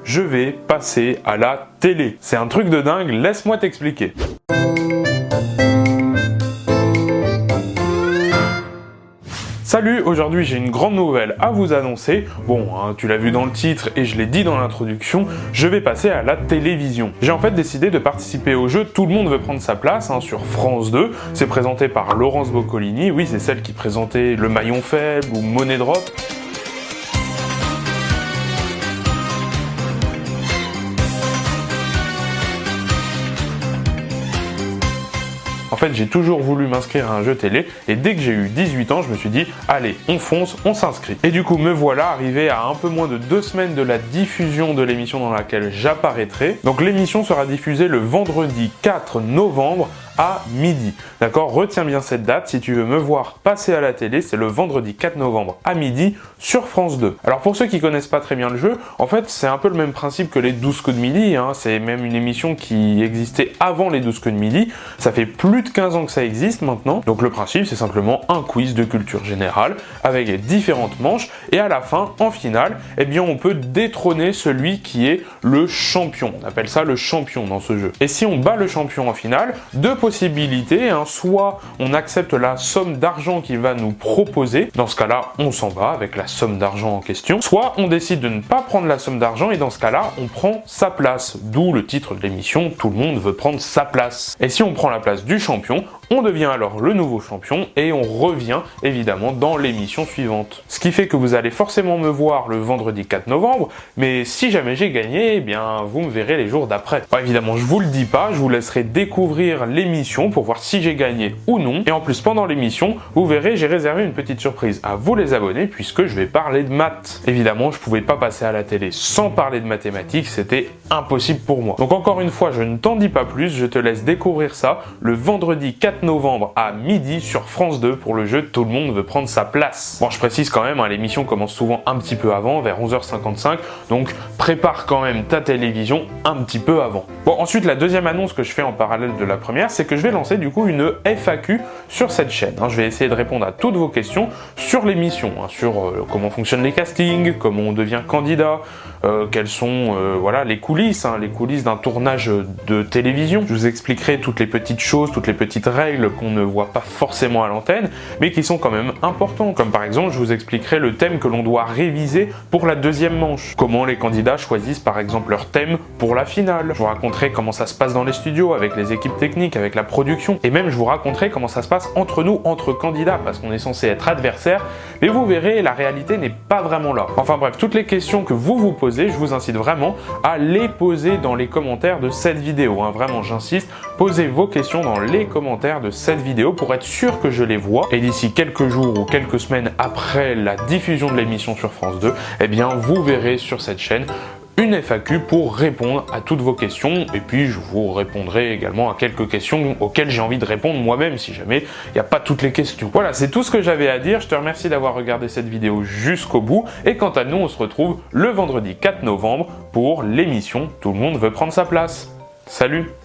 je vais passer à la télé. C'est un truc de dingue, laisse-moi t'expliquer. Salut, aujourd'hui j'ai une grande nouvelle à vous annoncer. Bon, tu l'as vu dans le titre et je l'ai dit dans l'introduction, je vais passer à la télévision. J'ai en fait décidé de participer au jeu Tout le monde veut prendre sa place sur France 2. C'est présenté par Laurence Boccolini, oui c'est celle qui présentait Le Maillon Faible ou Money Drop. En fait, j'ai toujours voulu m'inscrire à un jeu télé et dès que j'ai eu 18 ans, je me suis dit « Allez, on fonce, on s'inscrit ». Et du coup, me voilà arrivé à un peu moins de 2 semaines de la diffusion de l'émission dans laquelle j'apparaîtrai. Donc l'émission sera diffusée le vendredi 4 novembre à midi. D'accord? Retiens bien cette date, si tu veux me voir passer à la télé, c'est le vendredi 4 novembre à midi sur France 2. Alors pour ceux qui connaissent pas très bien le jeu, en fait c'est un peu le même principe que les 12 coups de midi, c'est même une émission qui existait avant les 12 coups de midi, ça fait plus de 15 ans que ça existe maintenant, donc le principe c'est simplement un quiz de culture générale avec différentes manches et à la fin, en finale, eh bien on peut détrôner celui qui est le champion, on appelle ça le champion dans ce jeu. Et si on bat le champion en finale, deux possibilités, soit on accepte la somme d'argent qu'il va nous proposer, dans ce cas-là on s'en va avec la somme d'argent en question, soit on décide de ne pas prendre la somme d'argent et dans ce cas-là on prend sa place, d'où le titre de l'émission, tout le monde veut prendre sa place. Et si on prend la place du champion, on devient alors le nouveau champion et on revient évidemment dans l'émission suivante. Ce qui fait que vous allez forcément me voir le vendredi 4 novembre, mais si jamais j'ai gagné, eh bien vous me verrez les jours d'après. Bon, évidemment je vous le dis pas, je vous laisserai découvrir l'émission pour voir si j'ai gagné ou non. Et en plus pendant l'émission, vous verrez j'ai réservé une petite surprise à vous les abonnés puisque je vais parler de maths. Évidemment je pouvais pas passer à la télé sans parler de mathématiques, c'était impossible pour moi. Donc encore une fois je ne t'en dis pas plus, je te laisse découvrir ça le vendredi 4 novembre à midi sur France 2 pour le jeu Tout le monde veut prendre sa place. Bon, je précise quand même, l'émission commence souvent un petit peu avant, vers 11h55, donc prépare quand même ta télévision un petit peu avant. Bon, ensuite, la deuxième annonce que je fais en parallèle de la première, c'est que je vais lancer du coup une FAQ sur cette chaîne. Je vais essayer de répondre à toutes vos questions sur l'émission, sur comment fonctionnent les castings, comment on devient candidat, quelles sont les coulisses d'un tournage de télévision. Je vous expliquerai toutes les petites choses, toutes les petites règles qu'on ne voit pas forcément à l'antenne, mais qui sont quand même importants. Comme par exemple, je vous expliquerai le thème que l'on doit réviser pour la deuxième manche. Comment les candidats choisissent par exemple leur thème pour la finale. Je vous raconterai comment ça se passe dans les studios, avec les équipes techniques, avec la production. Et même je vous raconterai comment ça se passe entre nous, entre candidats, parce qu'on est censé être adversaires. Mais vous verrez, la réalité n'est pas vraiment là. Enfin bref, toutes les questions que vous vous posez, je vous incite vraiment à les poser dans les commentaires de cette vidéo. Vraiment, j'insiste, posez vos questions dans les commentaires de cette vidéo pour être sûr que je les vois et d'ici quelques jours ou quelques semaines après la diffusion de l'émission sur France 2, eh bien vous verrez sur cette chaîne une FAQ pour répondre à toutes vos questions et puis je vous répondrai également à quelques questions auxquelles j'ai envie de répondre moi-même si jamais il n'y a pas toutes les questions. Voilà, c'est tout ce que j'avais à dire, je te remercie d'avoir regardé cette vidéo jusqu'au bout et quant à nous on se retrouve le vendredi 4 novembre pour l'émission Tout le monde veut prendre sa place. Salut!